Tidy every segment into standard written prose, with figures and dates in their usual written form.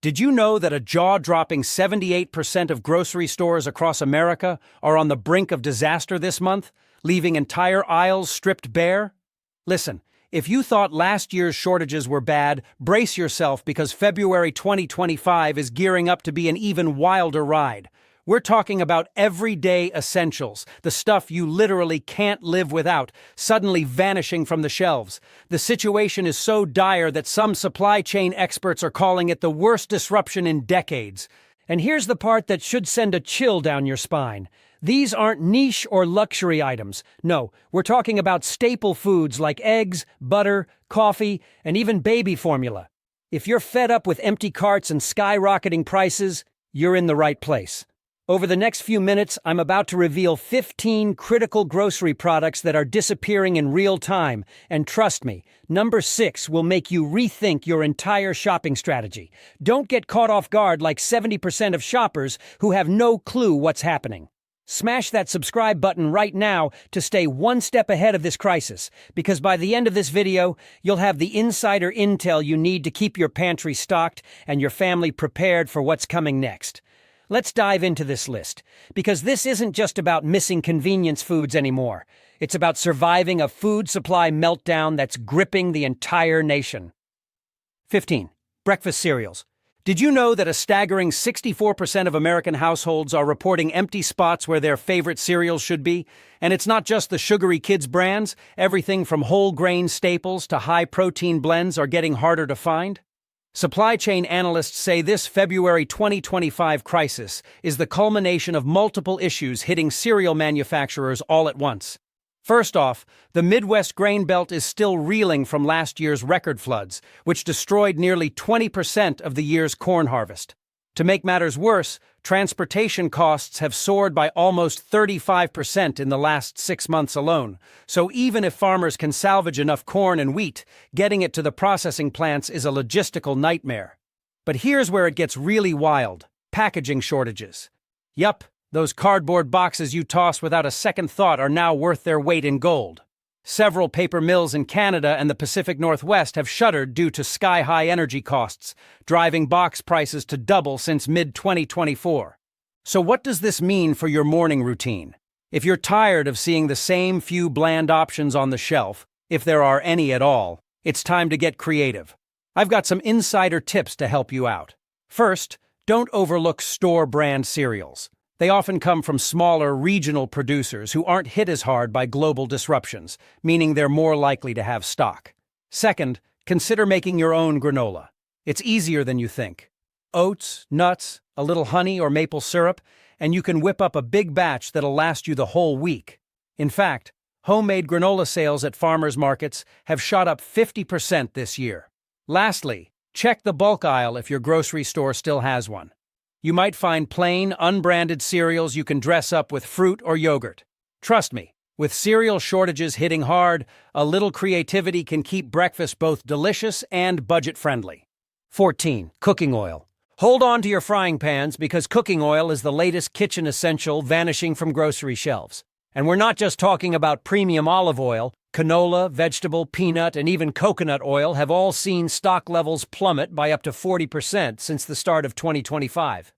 Did you know that a jaw-dropping 78% of grocery stores across America are on the brink of disaster this month, leaving entire aisles stripped bare? Listen, if you thought last year's shortages were bad, brace yourself because February 2025 is gearing up to be an even wilder ride. We're talking about everyday essentials, the stuff you literally can't live without, suddenly vanishing from the shelves. The situation is so dire that some supply chain experts are calling it the worst disruption in decades. And here's the part that should send a chill down your spine. These aren't niche or luxury items. No, we're talking about staple foods like eggs, butter, coffee, and even baby formula. If you're fed up with empty carts and skyrocketing prices, you're in the right place. Over the next few minutes, I'm about to reveal 15 critical grocery products that are disappearing in real time, and trust me, number 6 will make you rethink your entire shopping strategy. Don't get caught off guard like 70% of shoppers who have no clue what's happening. Smash that subscribe button right now to stay one step ahead of this crisis, because by the end of this video, you'll have the insider intel you need to keep your pantry stocked and your family prepared for what's coming next. Let's dive into this list, because this isn't just about missing convenience foods anymore. It's about surviving a food supply meltdown that's gripping the entire nation. 15. Breakfast cereals. Did you know that a staggering 64% of American households are reporting empty spots where their favorite cereals should be? And it's not just the sugary kids brands. Everything from whole grain staples to high-protein blends are getting harder to find. Supply chain analysts say this February 2025 crisis is the culmination of multiple issues hitting cereal manufacturers all at once. First off, the Midwest grain belt is still reeling from last year's record floods, which destroyed nearly 20% of the year's corn harvest. To make matters worse, transportation costs have soared by almost 35% in the last 6 months alone. So even if farmers can salvage enough corn and wheat, getting it to the processing plants is a logistical nightmare. But here's where it gets really wild: packaging shortages. Yup, those cardboard boxes you toss without a second thought are now worth their weight in gold. Several paper mills in Canada and the Pacific Northwest have shuttered due to sky-high energy costs, driving box prices to double since mid-2024. So what does this mean for your morning routine? If you're tired of seeing the same few bland options on the shelf, if there are any at all, it's time to get creative. I've got some insider tips to help you out. First, don't overlook store-brand cereals. They often come from smaller, regional producers who aren't hit as hard by global disruptions, meaning they're more likely to have stock. Second, consider making your own granola. It's easier than you think. Oats, nuts, a little honey or maple syrup, and you can whip up a big batch that'll last you the whole week. In fact, homemade granola sales at farmers markets have shot up 50% this year. Lastly, check the bulk aisle if your grocery store still has one. You might find plain, unbranded cereals you can dress up with fruit or yogurt. Trust me, with cereal shortages hitting hard, a little creativity can keep breakfast both delicious and budget-friendly. 14. Cooking oil. Hold on to your frying pans because cooking oil is the latest kitchen essential vanishing from grocery shelves. And we're not just talking about premium olive oil. Canola, vegetable, peanut, and even coconut oil have all seen stock levels plummet by up to 40% since the start of 2025.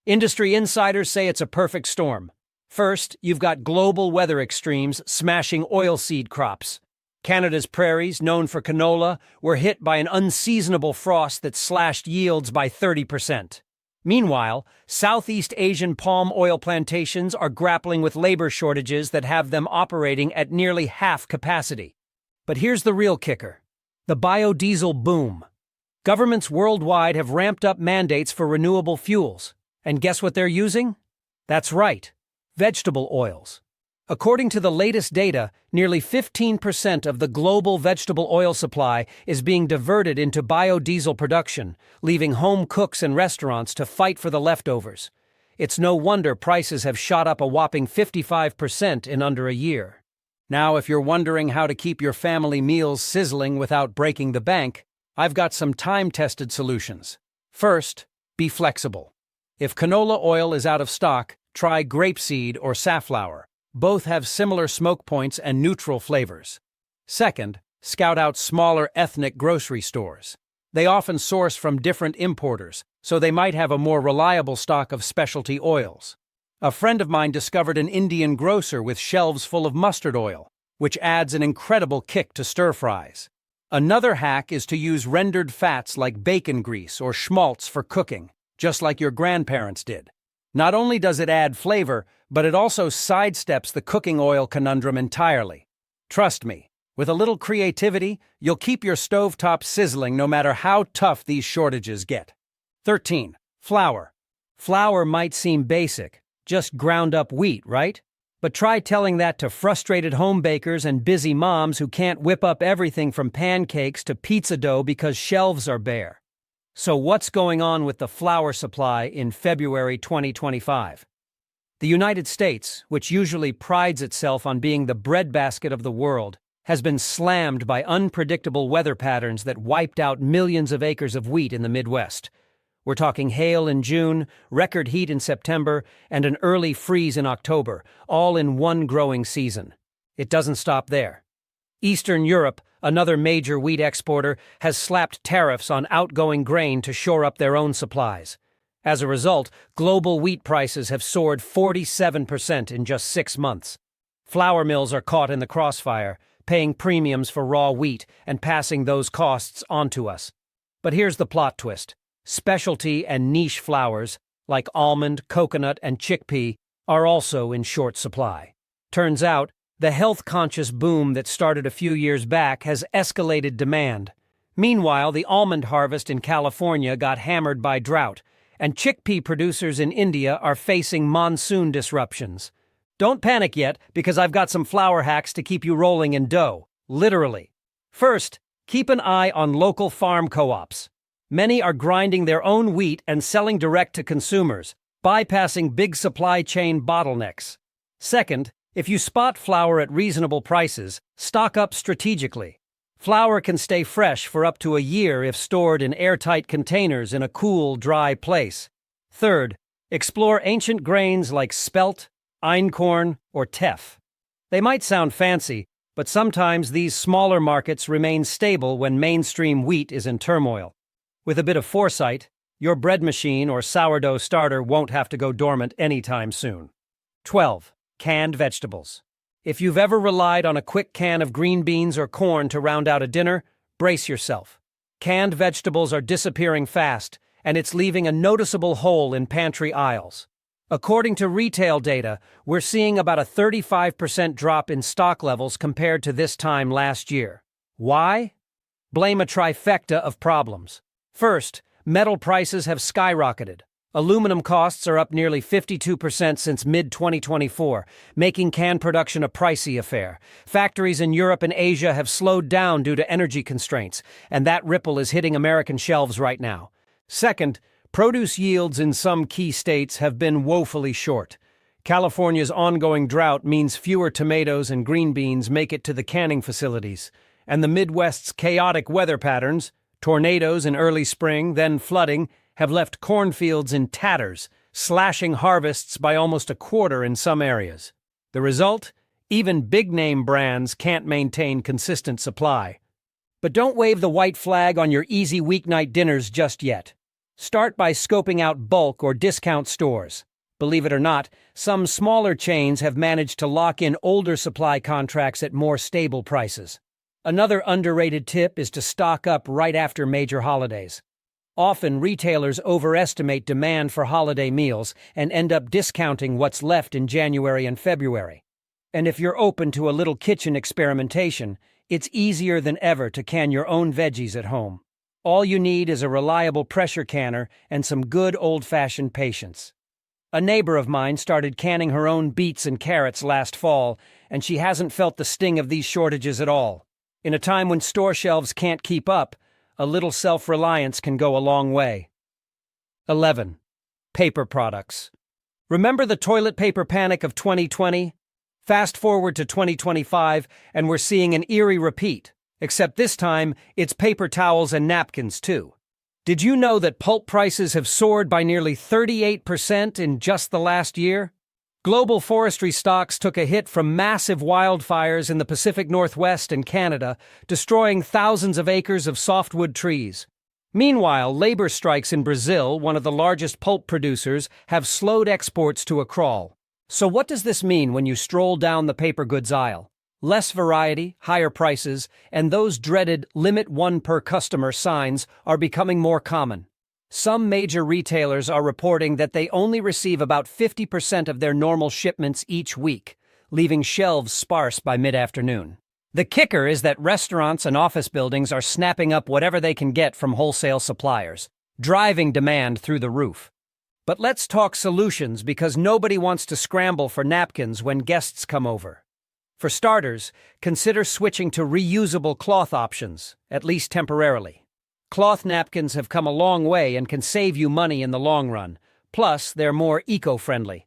Industry insiders say it's a perfect storm. First, you've got global weather extremes smashing oilseed crops. Canada's prairies, known for canola, were hit by an unseasonable frost that slashed yields by 30%. Meanwhile, Southeast Asian palm oil plantations are grappling with labor shortages that have them operating at nearly half capacity. But here's the real kicker: the biodiesel boom. Governments worldwide have ramped up mandates for renewable fuels. And guess what they're using? That's right, vegetable oils. According to the latest data, nearly 15% of the global vegetable oil supply is being diverted into biodiesel production, leaving home cooks and restaurants to fight for the leftovers. It's no wonder prices have shot up a whopping 55% in under a year. Now, if you're wondering how to keep your family meals sizzling without breaking the bank, I've got some time-tested solutions. First, be flexible. If canola oil is out of stock, try grapeseed or safflower. Both have similar smoke points and neutral flavors. Second, scout out smaller ethnic grocery stores. They often source from different importers, so they might have a more reliable stock of specialty oils. A friend of mine discovered an Indian grocer with shelves full of mustard oil, which adds an incredible kick to stir-fries. Another hack is to use rendered fats like bacon grease or schmaltz for cooking, just like your grandparents did. Not only does it add flavor, but it also sidesteps the cooking oil conundrum entirely. Trust me, with a little creativity, you'll keep your stovetop sizzling no matter how tough these shortages get. 13. Flour. Flour might seem basic, just ground up wheat, right? But try telling that to frustrated home bakers and busy moms who can't whip up everything from pancakes to pizza dough because shelves are bare. So what's going on with the flour supply in February 2025? The United States, which usually prides itself on being the breadbasket of the world, has been slammed by unpredictable weather patterns that wiped out millions of acres of wheat in the Midwest. We're talking hail in June, record heat in September, and an early freeze in October, all in one growing season. It doesn't stop there. Eastern Europe, another major wheat exporter, has slapped tariffs on outgoing grain to shore up their own supplies. As a result, global wheat prices have soared 47% in just 6 months. Flour mills are caught in the crossfire, paying premiums for raw wheat and passing those costs on to us. But here's the plot twist. Specialty and niche flours, like almond, coconut, and chickpea, are also in short supply. Turns out, the health-conscious boom that started a few years back has escalated demand. Meanwhile, the almond harvest in California got hammered by drought, and chickpea producers in India are facing monsoon disruptions. Don't panic yet, because I've got some flour hacks to keep you rolling in dough, literally. First, keep an eye on local farm co-ops. Many are grinding their own wheat and selling direct to consumers, bypassing big supply chain bottlenecks. Second, if you spot flour at reasonable prices, stock up strategically. Flour can stay fresh for up to a year if stored in airtight containers in a cool, dry place. Third, explore ancient grains like spelt, einkorn, or teff. They might sound fancy, but sometimes these smaller markets remain stable when mainstream wheat is in turmoil. With a bit of foresight, your bread machine or sourdough starter won't have to go dormant anytime soon. 12. Canned vegetables. If you've ever relied on a quick can of green beans or corn to round out a dinner, brace yourself. Canned vegetables are disappearing fast, and it's leaving a noticeable hole in pantry aisles. According to retail data, we're seeing about a 35% drop in stock levels compared to this time last year. Why? Blame a trifecta of problems. First, metal prices have skyrocketed. Aluminum costs are up nearly 52% since mid-2024, making can production a pricey affair. Factories in Europe and Asia have slowed down due to energy constraints, and that ripple is hitting American shelves right now. Second, produce yields in some key states have been woefully short. California's ongoing drought means fewer tomatoes and green beans make it to the canning facilities, and the Midwest's chaotic weather patterns, tornadoes in early spring, then flooding, have left cornfields in tatters, slashing harvests by almost a quarter in some areas. The result? Even big-name brands can't maintain consistent supply. But don't wave the white flag on your easy weeknight dinners just yet. Start by scoping out bulk or discount stores. Believe it or not, some smaller chains have managed to lock in older supply contracts at more stable prices. Another underrated tip is to stock up right after major holidays. Often, retailers overestimate demand for holiday meals and end up discounting what's left in January and February. And if you're open to a little kitchen experimentation, it's easier than ever to can your own veggies at home. All you need is a reliable pressure canner and some good old-fashioned patience. A neighbor of mine started canning her own beets and carrots last fall, and she hasn't felt the sting of these shortages at all. In a time when store shelves can't keep up, a little self-reliance can go a long way. 11. Paper products. Remember the toilet paper panic of 2020? Fast forward to 2025, and we're seeing an eerie repeat, except this time it's paper towels and napkins too. Did you know that pulp prices have soared by nearly 38% in just the last year? Global forestry stocks took a hit from massive wildfires in the Pacific Northwest and Canada, destroying thousands of acres of softwood trees. Meanwhile, labor strikes in Brazil, one of the largest pulp producers, have slowed exports to a crawl. So what does this mean when you stroll down the paper goods aisle? Less variety, higher prices, and those dreaded limit one per customer signs are becoming more common. Some major retailers are reporting that they only receive about 50% of their normal shipments each week, leaving shelves sparse by mid-afternoon. The kicker is that restaurants and office buildings are snapping up whatever they can get from wholesale suppliers, driving demand through the roof. But let's talk solutions, because nobody wants to scramble for napkins when guests come over. For starters, consider switching to reusable cloth options, at least temporarily. Cloth napkins have come a long way and can save you money in the long run. Plus, they're more eco-friendly.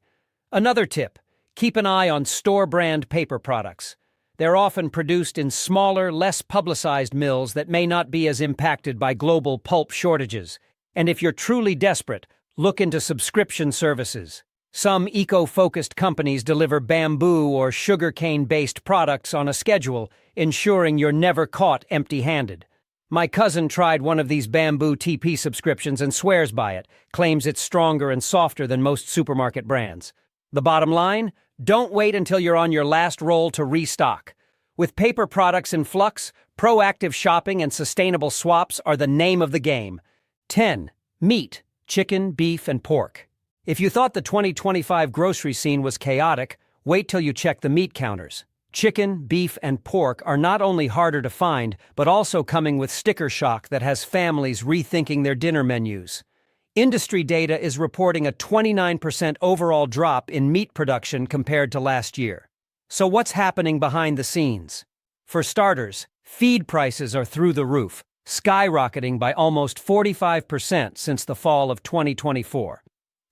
Another tip: keep an eye on store-brand paper products. They're often produced in smaller, less publicized mills that may not be as impacted by global pulp shortages. And if you're truly desperate, look into subscription services. Some eco-focused companies deliver bamboo or sugarcane-based products on a schedule, ensuring you're never caught empty-handed. My cousin tried one of these bamboo TP subscriptions and swears by it, claims it's stronger and softer than most supermarket brands. The bottom line? Don't wait until you're on your last roll to restock. With paper products in flux, proactive shopping and sustainable swaps are the name of the game. 10. Meat, chicken, beef, and pork. If you thought the 2025 grocery scene was chaotic, wait till you check the meat counters. Chicken, beef, and pork are not only harder to find, but also coming with sticker shock that has families rethinking their dinner menus. Industry data is reporting a 29% overall drop in meat production compared to last year. So what's happening behind the scenes? For starters, feed prices are through the roof, skyrocketing by almost 45% since the fall of 2024.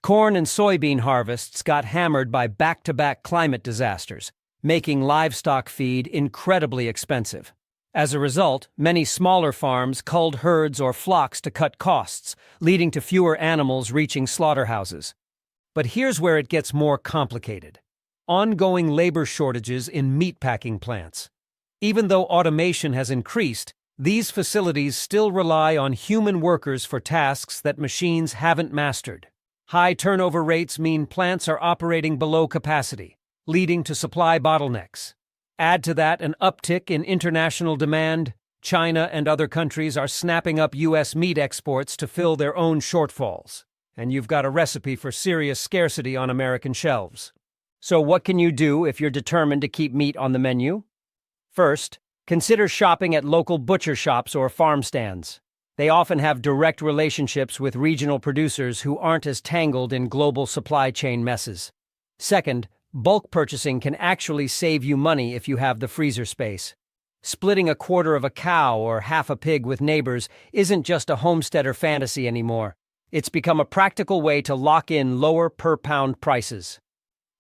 Corn and soybean harvests got hammered by back-to-back climate disasters, making livestock feed incredibly expensive. As a result, many smaller farms culled herds or flocks to cut costs, leading to fewer animals reaching slaughterhouses. But here's where it gets more complicated: ongoing labor shortages in meatpacking plants. Even though automation has increased, these facilities still rely on human workers for tasks that machines haven't mastered. High turnover rates mean plants are operating below capacity, leading to supply bottlenecks. Add to that an uptick in international demand. China and other countries are snapping up U.S. meat exports to fill their own shortfalls. And you've got a recipe for serious scarcity on American shelves. So what can you do if you're determined to keep meat on the menu? First, consider shopping at local butcher shops or farm stands. They often have direct relationships with regional producers who aren't as tangled in global supply chain messes. Second, bulk purchasing can actually save you money if you have the freezer space. Splitting a quarter of a cow or half a pig with neighbors isn't just a homesteader fantasy anymore. It's become a practical way to lock in lower per-pound prices.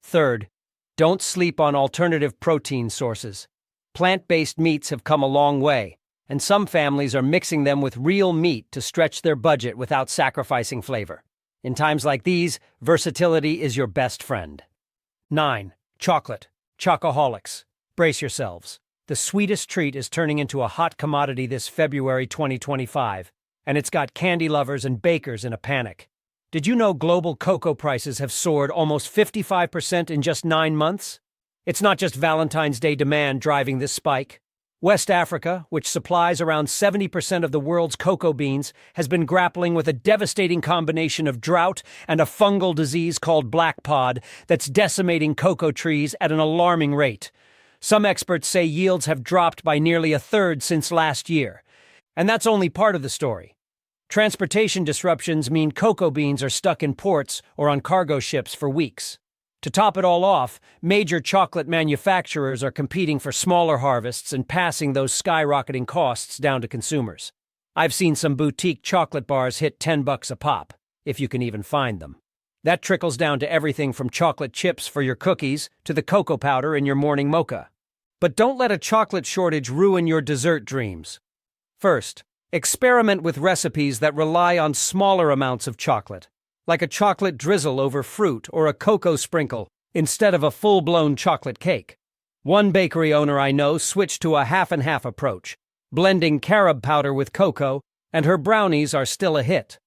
Third, don't sleep on alternative protein sources. Plant-based meats have come a long way, and some families are mixing them with real meat to stretch their budget without sacrificing flavor. In times like these, versatility is your best friend. 9. Chocolate. Chocoholics. Brace yourselves. The sweetest treat is turning into a hot commodity this February 2025, and it's got candy lovers and bakers in a panic. Did you know global cocoa prices have soared almost 55% in just 9 months? It's not just Valentine's Day demand driving this spike. West Africa, which supplies around 70% of the world's cocoa beans, has been grappling with a devastating combination of drought and a fungal disease called black pod that's decimating cocoa trees at an alarming rate. Some experts say yields have dropped by nearly a third since last year. And that's only part of the story. Transportation disruptions mean cocoa beans are stuck in ports or on cargo ships for weeks. To top it all off, major chocolate manufacturers are competing for smaller harvests and passing those skyrocketing costs down to consumers. I've seen some boutique chocolate bars hit $10 a pop, if you can even find them. That trickles down to everything from chocolate chips for your cookies to the cocoa powder in your morning mocha. But don't let a chocolate shortage ruin your dessert dreams. First, experiment with recipes that rely on smaller amounts of chocolate, like a chocolate drizzle over fruit or a cocoa sprinkle instead of a full-blown chocolate cake. One bakery owner I know switched to a half-and-half approach, blending carob powder with cocoa, And her brownies are still a hit.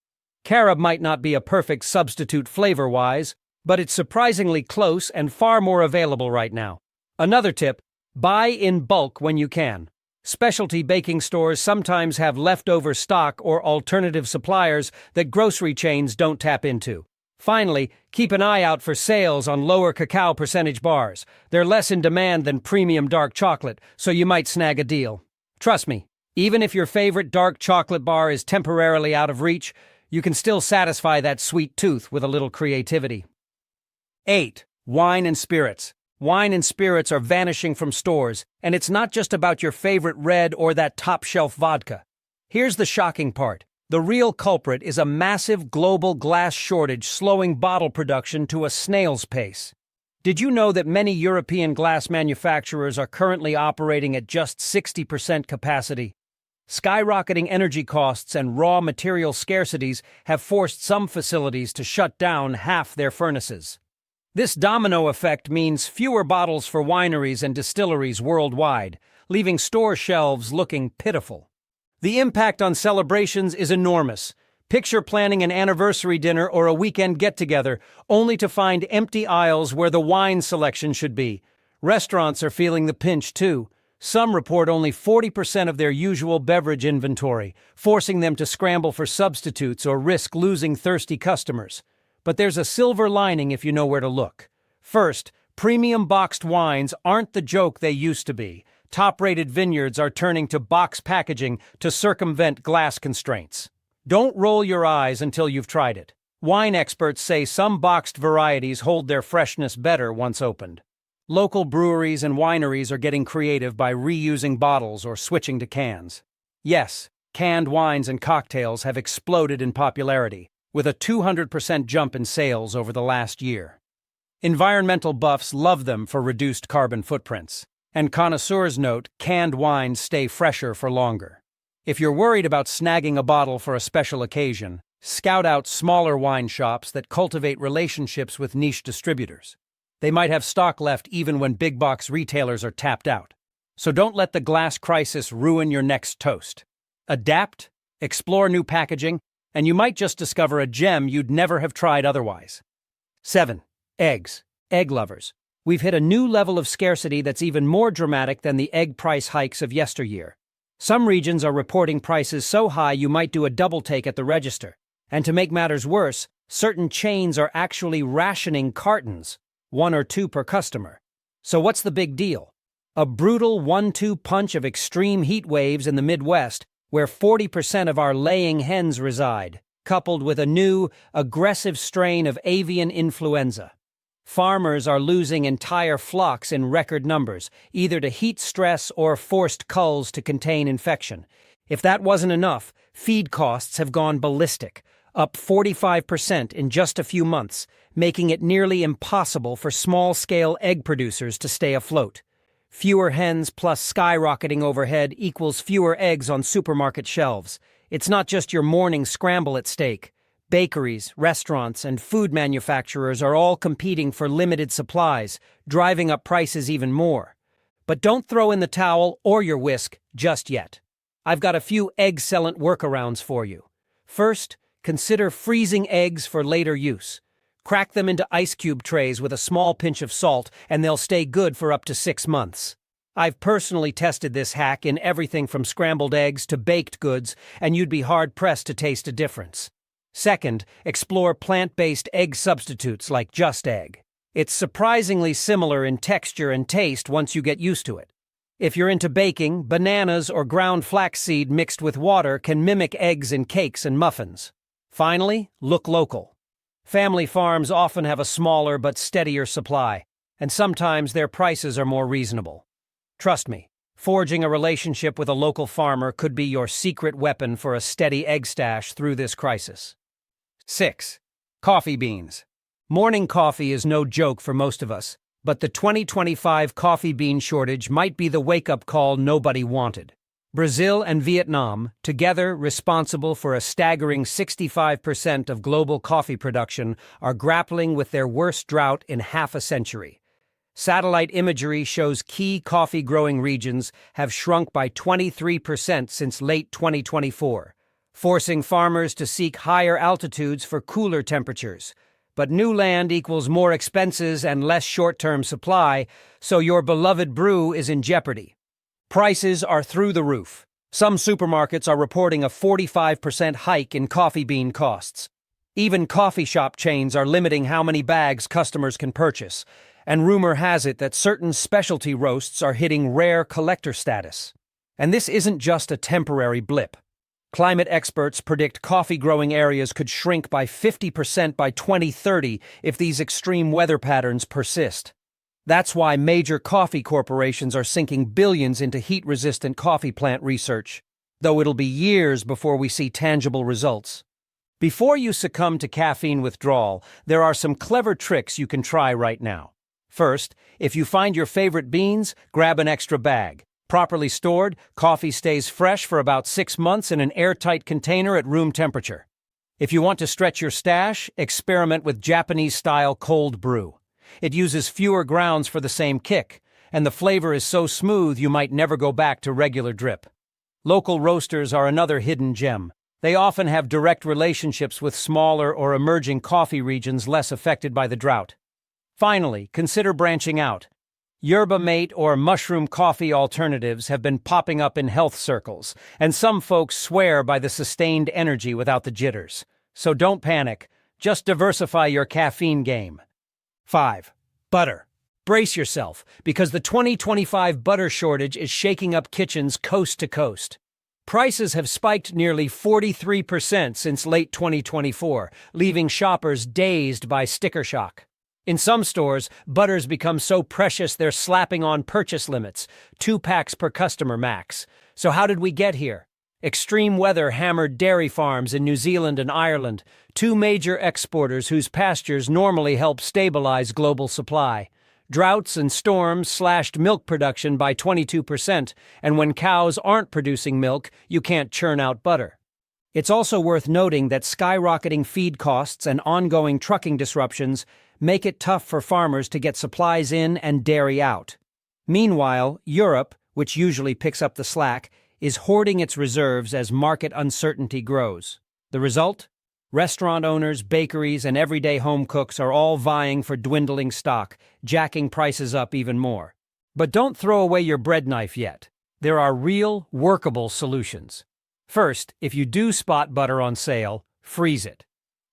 Carob might not be a perfect substitute flavor-wise, but it's surprisingly close and far more available right now. Another tip: buy in bulk when you can. Specialty baking stores sometimes have leftover stock or alternative suppliers that grocery chains don't tap into. Finally, keep an eye out for sales on lower cacao percentage bars. They're less in demand than premium dark chocolate, so you might snag a deal. Trust me, even if your favorite dark chocolate bar is temporarily out of reach, you can still satisfy that sweet tooth with a little creativity. 8. Wine and spirits. Wine and spirits are vanishing from stores, and it's not just about your favorite red or that top-shelf vodka. Here's the shocking part. The real culprit is a massive global glass shortage slowing bottle production to a snail's pace. Did you know that many European glass manufacturers are currently operating at just 60% capacity? Skyrocketing energy costs and raw material scarcities have forced some facilities to shut down half their furnaces. This domino effect means fewer bottles for wineries and distilleries worldwide, leaving store shelves looking pitiful. The impact on celebrations is enormous. Picture planning an anniversary dinner or a weekend get-together, only to find empty aisles where the wine selection should be. Restaurants are feeling the pinch, too. Some report only 40% of their usual beverage inventory, forcing them to scramble for substitutes or risk losing thirsty customers. But there's a silver lining if you know where to look. First, premium boxed wines aren't the joke they used to be. Top-rated vineyards are turning to box packaging to circumvent glass constraints. Don't roll your eyes until you've tried it. Wine experts say some boxed varieties hold their freshness better once opened. Local breweries and wineries are getting creative by reusing bottles or switching to cans. Yes, canned wines and cocktails have exploded in popularity, with a 200% jump in sales over the last year. Environmental buffs love them for reduced carbon footprints, and connoisseurs note canned wines stay fresher for longer. If you're worried about snagging a bottle for a special occasion, scout out smaller wine shops that cultivate relationships with niche distributors. They might have stock left even when big-box retailers are tapped out. So don't let the glass crisis ruin your next toast. Adapt, explore new packaging, and you might just discover a gem you'd never have tried otherwise. 7. Eggs. Egg lovers. We've hit a new level of scarcity that's even more dramatic than the egg price hikes of yesteryear. Some regions are reporting prices so high you might do a double take at the register. And to make matters worse, certain chains are actually rationing cartons, 1 or 2 per customer. So what's the big deal? A brutal 1-2 punch of extreme heat waves in the Midwest, where 40% of our laying hens reside, coupled with a new, aggressive strain of avian influenza. Farmers are losing entire flocks in record numbers, either to heat stress or forced culls to contain infection. If that wasn't enough, feed costs have gone ballistic, up 45% in just a few months, making it nearly impossible for small-scale egg producers to stay afloat. Fewer hens plus skyrocketing overhead equals fewer eggs on supermarket shelves. It's not just your morning scramble at stake. Bakeries, restaurants, and food manufacturers are all competing for limited supplies, driving up prices even more. But don't throw in the towel or your whisk just yet. I've got a few egg-sellent workarounds for you. First, consider freezing eggs for later use. Crack them into ice cube trays with a small pinch of salt, and they'll stay good for up to 6 months. I've personally tested this hack in everything from scrambled eggs to baked goods, and you'd be hard-pressed to taste a difference. Second, explore plant-based egg substitutes like Just Egg. It's surprisingly similar in texture and taste once you get used to it. If you're into baking, bananas or ground flaxseed mixed with water can mimic eggs in cakes and muffins. Finally, look local. Family farms often have a smaller but steadier supply, and sometimes their prices are more reasonable. Trust me, forging a relationship with a local farmer could be your secret weapon for a steady egg stash through this crisis. 6. Coffee beans. Morning coffee is no joke for most of us, but the 2025 coffee bean shortage might be the wake-up call nobody wanted. Brazil and Vietnam, together responsible for a staggering 65% of global coffee production, are grappling with their worst drought in half a century. Satellite imagery shows key coffee-growing regions have shrunk by 23% since late 2024. forcing farmers to seek higher altitudes for cooler temperatures. But new land equals more expenses and less short-term supply, so your beloved brew is in jeopardy. Prices are through the roof. Some supermarkets are reporting a 45% hike in coffee bean costs. Even coffee shop chains are limiting how many bags customers can purchase, and rumor has it that certain specialty roasts are hitting rare collector status. And this isn't just a temporary blip. Climate experts predict coffee-growing areas could shrink by 50% by 2030 if these extreme weather patterns persist. That's why major coffee corporations are sinking billions into heat-resistant coffee plant research, though it'll be years before we see tangible results. Before you succumb to caffeine withdrawal, there are some clever tricks you can try right now. First, if you find your favorite beans, grab an extra bag. Properly stored, coffee stays fresh for about 6 months in an airtight container at room temperature. If you want to stretch your stash, experiment with Japanese-style cold brew. It uses fewer grounds for the same kick, and the flavor is so smooth you might never go back to regular drip. Local roasters are another hidden gem. They often have direct relationships with smaller or emerging coffee regions less affected by the drought. Finally, consider branching out. Yerba mate or mushroom coffee alternatives have been popping up in health circles, and some folks swear by the sustained energy without the jitters. So don't panic, just diversify your caffeine game. 5. Butter. Brace yourself, because the 2025 butter shortage is shaking up kitchens coast to coast. Prices have spiked nearly 43% since late 2024, leaving shoppers dazed by sticker shock. In some stores, butter's become so precious they're slapping on purchase limits, 2 packs per customer max. So how did we get here? Extreme weather hammered dairy farms in New Zealand and Ireland, 2 major exporters whose pastures normally help stabilize global supply. Droughts and storms slashed milk production by 22%, and when cows aren't producing milk, you can't churn out butter. It's also worth noting that skyrocketing feed costs and ongoing trucking disruptions make it tough for farmers to get supplies in and dairy out. Meanwhile, Europe, which usually picks up the slack, is hoarding its reserves as market uncertainty grows. The result? Restaurant owners, bakeries, and everyday home cooks are all vying for dwindling stock, jacking prices up even more. But don't throw away your bread knife yet. There are real, workable solutions. First, if you do spot butter on sale, freeze it.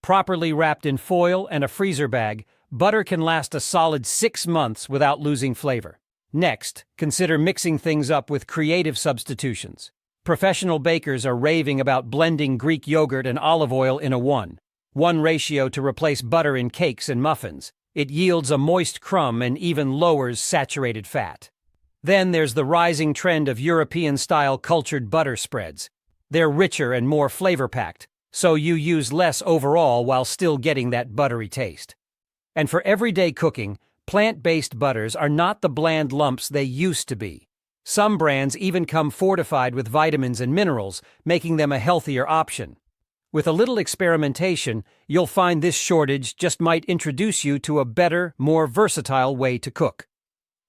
Properly wrapped in foil and a freezer bag, butter can last a solid 6 months without losing flavor. Next, consider mixing things up with creative substitutions. Professional bakers are raving about blending Greek yogurt and olive oil in a 1:1 ratio to replace butter in cakes and muffins. It yields a moist crumb and even lowers saturated fat. Then there's the rising trend of European-style cultured butter spreads. They're richer and more flavor-packed, so you use less overall while still getting that buttery taste. And for everyday cooking, plant-based butters are not the bland lumps they used to be. Some brands even come fortified with vitamins and minerals, making them a healthier option. With a little experimentation, you'll find this shortage just might introduce you to a better, more versatile way to cook.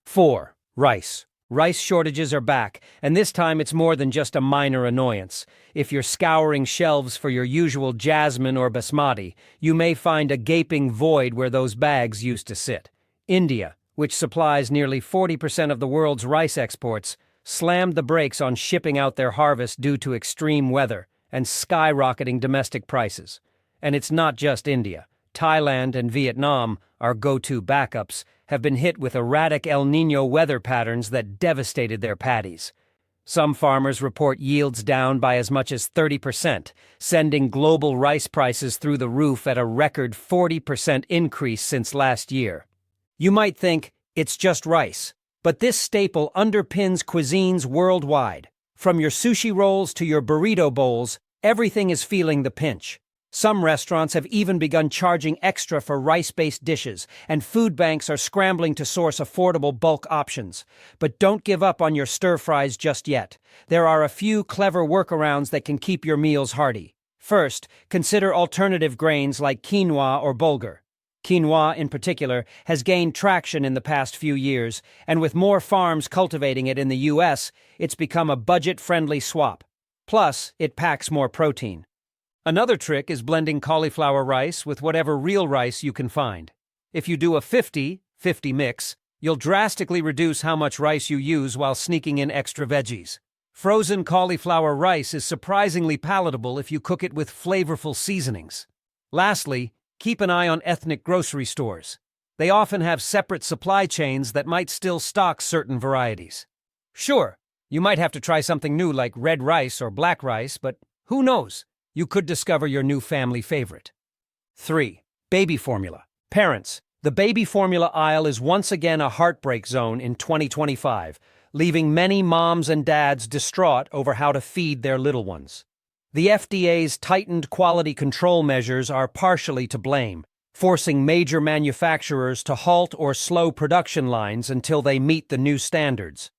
4. Rice. Rice shortages are back, and this time it's more than just a minor annoyance. If you're scouring shelves for your usual jasmine or basmati, you may find a gaping void where those bags used to sit. India, which supplies nearly 40% of the world's rice exports, slammed the brakes on shipping out their harvest due to extreme weather and skyrocketing domestic prices. And it's not just India. Thailand and Vietnam, our go-to backups, have been hit with erratic El Niño weather patterns that devastated their paddies. Some farmers report yields down by as much as 30%, sending global rice prices through the roof at a record 40% increase since last year. You might think, it's just rice, but this staple underpins cuisines worldwide. From your sushi rolls to your burrito bowls, everything is feeling the pinch. Some restaurants have even begun charging extra for rice-based dishes, and food banks are scrambling to source affordable bulk options. But don't give up on your stir-fries just yet. There are a few clever workarounds that can keep your meals hearty. First, consider alternative grains like quinoa or bulgur. Quinoa, in particular, has gained traction in the past few years, and with more farms cultivating it in the U.S., it's become a budget-friendly swap. Plus, it packs more protein. Another trick is blending cauliflower rice with whatever real rice you can find. If you do a 50-50 mix, you'll drastically reduce how much rice you use while sneaking in extra veggies. Frozen cauliflower rice is surprisingly palatable if you cook it with flavorful seasonings. Lastly, keep an eye on ethnic grocery stores. They often have separate supply chains that might still stock certain varieties. Sure, you might have to try something new like red rice or black rice, but who knows? You could discover your new family favorite. 3. Baby formula. Parents, the baby formula aisle is once again a heartbreak zone in 2025, leaving many moms and dads distraught over how to feed their little ones. The FDA's tightened quality control measures are partially to blame, forcing major manufacturers to halt or slow production lines until they meet the new standards.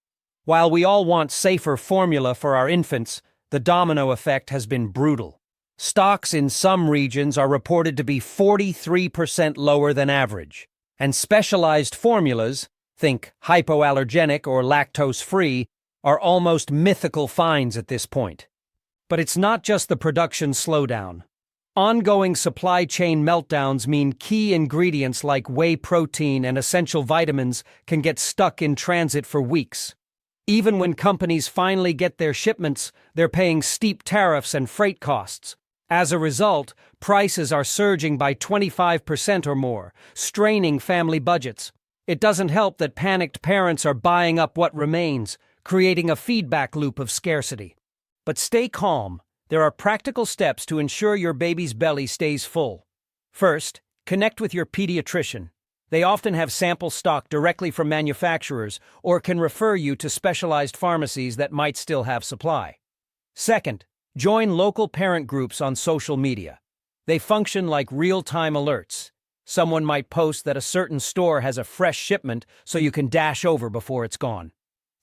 While we all want safer formula for our infants, the domino effect has been brutal. Stocks in some regions are reported to be 43% lower than average, and specialized formulas, think hypoallergenic or lactose-free, are almost mythical finds at this point. But it's not just the production slowdown. Ongoing supply chain meltdowns mean key ingredients like whey protein and essential vitamins can get stuck in transit for weeks. Even when companies finally get their shipments, they're paying steep tariffs and freight costs. As a result, prices are surging by 25% or more, straining family budgets. It doesn't help that panicked parents are buying up what remains, creating a feedback loop of scarcity. But stay calm. There are practical steps to ensure your baby's belly stays full. First, connect with your pediatrician. They often have sample stock directly from manufacturers or can refer you to specialized pharmacies that might still have supply. Second, join local parent groups on social media. They function like real-time alerts. Someone might post that a certain store has a fresh shipment so you can dash over before it's gone.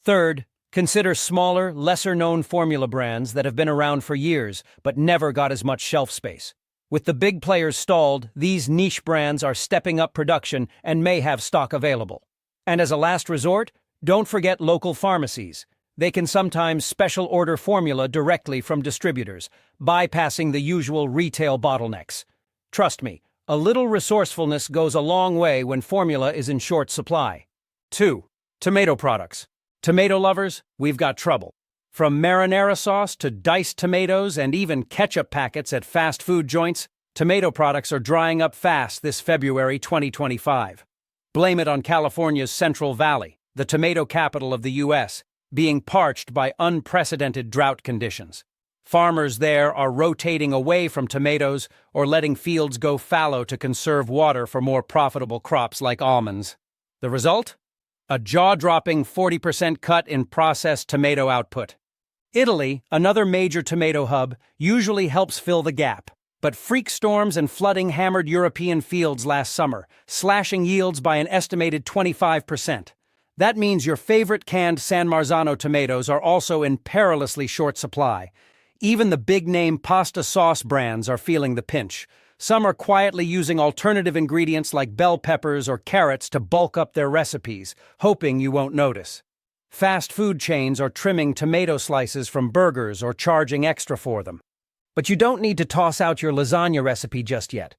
Third, consider smaller, lesser-known formula brands that have been around for years but never got as much shelf space. With the big players stalled, these niche brands are stepping up production and may have stock available. And as a last resort, don't forget local pharmacies. They can sometimes special order formula directly from distributors, bypassing the usual retail bottlenecks. Trust me, a little resourcefulness goes a long way when formula is in short supply. 2. Tomato products. Tomato lovers, we've got trouble. From marinara sauce to diced tomatoes and even ketchup packets at fast food joints, tomato products are drying up fast this February 2025. Blame it on California's Central Valley, the tomato capital of the U.S., being parched by unprecedented drought conditions. Farmers there are rotating away from tomatoes or letting fields go fallow to conserve water for more profitable crops like almonds. The result? A jaw-dropping 40% cut in processed tomato output. Italy, another major tomato hub, usually helps fill the gap, but freak storms and flooding hammered European fields last summer, slashing yields by an estimated 25%. That means your favorite canned San Marzano tomatoes are also in perilously short supply. Even the big-name pasta sauce brands are feeling the pinch. Some are quietly using alternative ingredients like bell peppers or carrots to bulk up their recipes, hoping you won't notice. Fast food chains are trimming tomato slices from burgers or charging extra for them. But you don't need to toss out your lasagna recipe just yet.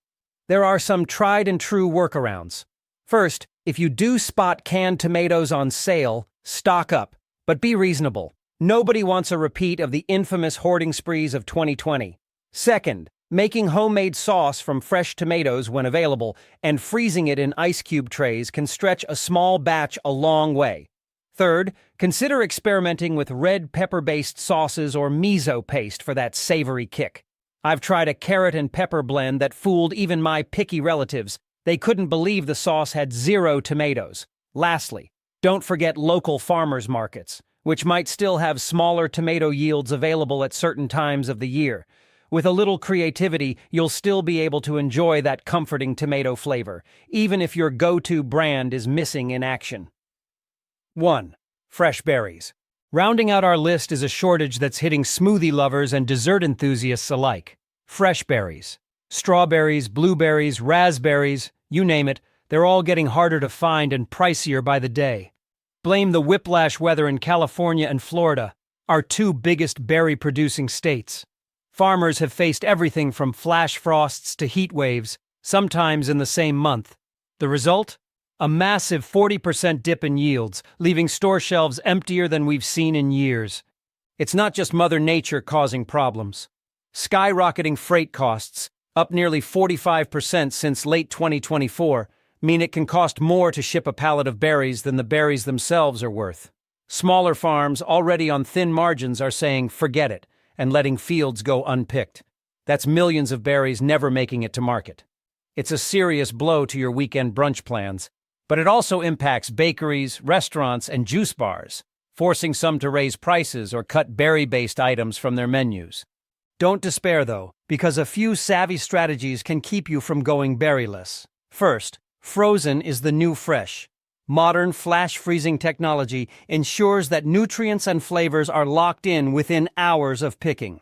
There are some tried-and-true workarounds. First, if you do spot canned tomatoes on sale, stock up, but be reasonable. Nobody wants a repeat of the infamous hoarding sprees of 2020. Second, making homemade sauce from fresh tomatoes when available and freezing it in ice cube trays can stretch a small batch a long way. Third, consider experimenting with red pepper-based sauces or miso paste for that savory kick. I've tried a carrot and pepper blend that fooled even my picky relatives. They couldn't believe the sauce had 0 tomatoes. Lastly, don't forget local farmers markets, which might still have smaller tomato yields available at certain times of the year. With a little creativity, you'll still be able to enjoy that comforting tomato flavor, even if your go-to brand is missing in action. 1. Fresh berries. Rounding out our list is a shortage that's hitting smoothie lovers and dessert enthusiasts alike. Fresh berries. Strawberries, blueberries, raspberries, you name it, they're all getting harder to find and pricier by the day. Blame the whiplash weather in California and Florida. our two biggest berry-producing states. Farmers have faced everything from flash frosts to heat waves, sometimes in the same month. The result? A massive 40% dip in yields, leaving store shelves emptier than we've seen in years. It's not just Mother Nature causing problems. Skyrocketing freight costs, up nearly 45% since late 2024, mean it can cost more to ship a pallet of berries than the berries themselves are worth. Smaller farms, already on thin margins, are saying forget it and letting fields go unpicked. That's millions of berries never making it to market. It's a serious blow to your weekend brunch plans, but it also impacts bakeries, restaurants, and juice bars, forcing some to raise prices or cut berry-based items from their menus. Don't despair, though, because a few savvy strategies can keep you from going berryless. First, frozen is the new fresh. Modern flash freezing technology ensures that nutrients and flavors are locked in within hours of picking.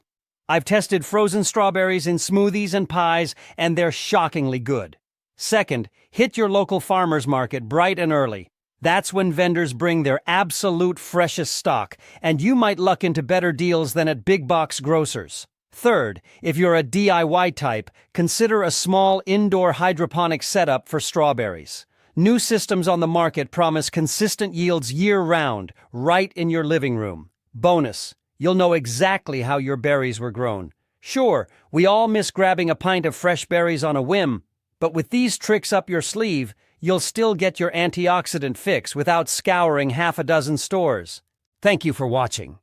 I've tested frozen strawberries in smoothies and pies, and they're shockingly good. Second, hit your local farmers market bright and early. That's when vendors bring their absolute freshest stock, and you might luck into better deals than at big box grocers. Third, if you're a DIY type, consider a small indoor hydroponic setup for strawberries. New systems on the market promise consistent yields year-round, right in your living room. Bonus, you'll know exactly how your berries were grown. Sure, we all miss grabbing a pint of fresh berries on a whim, but with these tricks up your sleeve, you'll still get your antioxidant fix without scouring half a dozen stores. Thank you for watching.